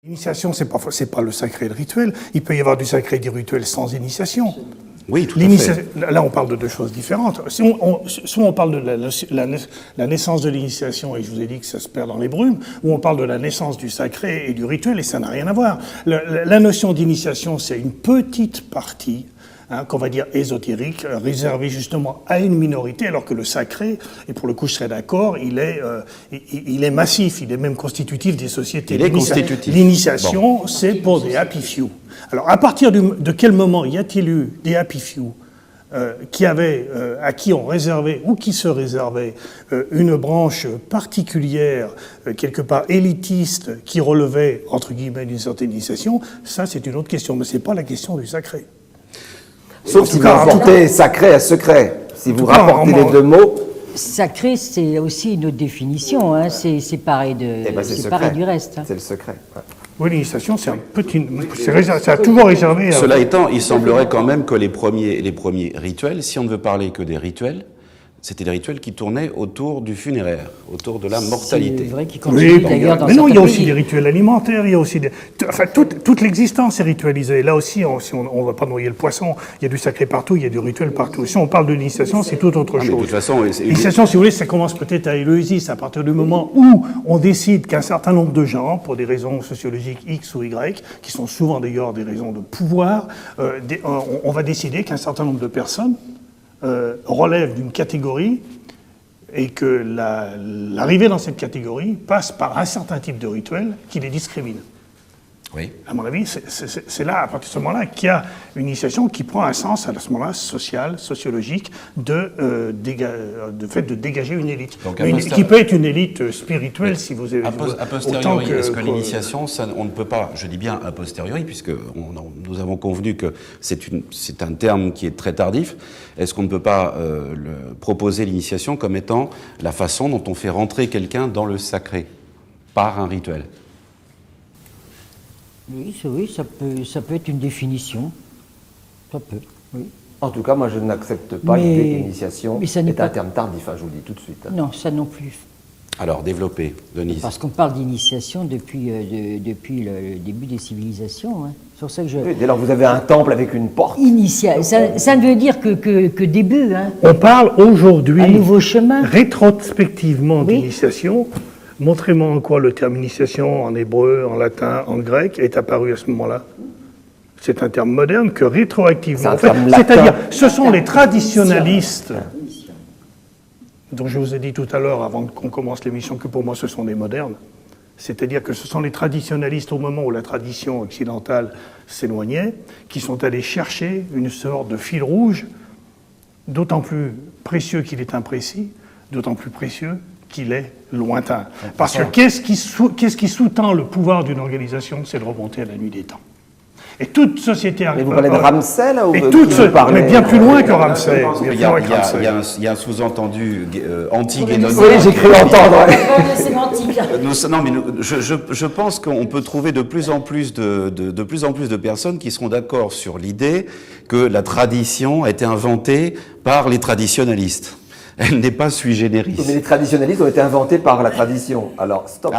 L'initiation, c'est pas le sacré et le rituel. Il peut y avoir du sacré et du rituel sans initiation. Oui, tout à fait. Là, on parle de deux choses différentes. Soit on parle de la naissance de l'initiation, et je vous ai dit que ça se perd dans les brumes, ou on parle de la naissance du sacré et du rituel, et ça n'a rien à voir. La notion d'initiation, c'est une petite partie, qu'on va dire ésotérique, réservée justement à une minorité, alors que le sacré, et pour le coup je serais d'accord, il est massif, il est même constitutif des sociétés. Il est constitutif. L'initiation, c'est pour des happy few. Alors à partir de quel moment y a-t-il eu des happy few à qui on réservait ou qui se réservait une branche particulière, quelque part élitiste, qui relevait, entre guillemets, d'une certaine initiation, ça c'est une autre question, mais c'est pas la question du sacré. Sauf si vous rapportez sacré à secret. Si vous rapportez les deux mots... Sacré, c'est aussi une autre définition. Hein. C'est pareil, pareil du reste. Hein. C'est le secret. Ouais. Oui, l'initiation, c'est un petit... Ça a toujours réservé... Cela étant, il semblerait quand même que les premiers rituels, si on ne veut parler que des rituels, c'était des rituels qui tournaient autour du funéraire, autour de la mortalité. C'est vrai qu'ils continuent d'ailleurs dans mais non, il y a aussi pays. des rituels alimentaires, il y a aussi enfin, toute l'existence est ritualisée. Là aussi, si on ne va pas noyer le poisson, il y a du sacré partout, il y a du rituel partout. Si on parle de l'initiation, c'est tout autre chose. De toute façon, l'initiation, si vous voulez, ça commence peut-être à Éleusis, à partir du moment où on décide qu'un certain nombre de gens, pour des raisons sociologiques X ou Y, qui sont souvent d'ailleurs des raisons de pouvoir, on va décider qu'un certain nombre de personnes relève d'une catégorie et que l'arrivée dans cette catégorie passe par un certain type de rituel qui les discrimine. Oui. À mon avis, c'est là, à partir de ce moment-là, qu'il y a une initiation qui prend un sens, à ce moment-là, social, sociologique, de fait de dégager une élite. Donc, qui peut être une élite spirituelle, si vous avez... A posteriori, est-ce que l'initiation, on ne peut pas, je dis bien a posteriori, puisque nous avons convenu que c'est un terme qui est très tardif, est-ce qu'on ne peut pas proposer l'initiation comme étant la façon dont on fait rentrer quelqu'un dans le sacré, par un rituel ? Oui, ça peut être une définition. Ça peut, oui. En tout cas, moi, je n'accepte pas l'idée que l'initiation est un terme tardif, je vous le dis tout de suite. Non, ça non plus. Alors, développez, Denise. Parce qu'on parle d'initiation depuis le début des civilisations. Hein. C'est pour ça que oui, dès lors, vous avez un temple avec une porte. Ça ne veut dire que début. Hein. On parle aujourd'hui, un nouveau chemin. Rétrospectivement d'initiation. Montrez-moi en quoi le terme initiation en hébreu, en latin, en grec est apparu à ce moment-là. C'est un terme moderne que rétroactivement. C'est-à-dire, ce sont les traditionalistes, dont je vous ai dit tout à l'heure, avant qu'on commence l'émission, que pour moi ce sont des modernes. C'est-à-dire que ce sont les traditionalistes, au moment où la tradition occidentale s'éloignait, qui sont allés chercher une sorte de fil rouge, d'autant plus précieux qu'il est imprécis, d'autant plus précieux qu'il est lointain. Parce que qu'est-ce qui sous-tend le pouvoir d'une organisation? C'est de remonter à la nuit des temps. Et toute société... Mais vous parlez de Ramsay, là, ou mais bien plus loin que Ramsay. Il y a un sous-entendu anti-guénonien. Oui, j'ai cru entendre. Non, mais je pense qu'on peut trouver de plus en plus de personnes qui seront d'accord sur l'idée que la tradition a été inventée par les traditionalistes. Elle n'est pas sui generis. Mais les traditionalistes ont été inventés par la tradition. Alors, stop.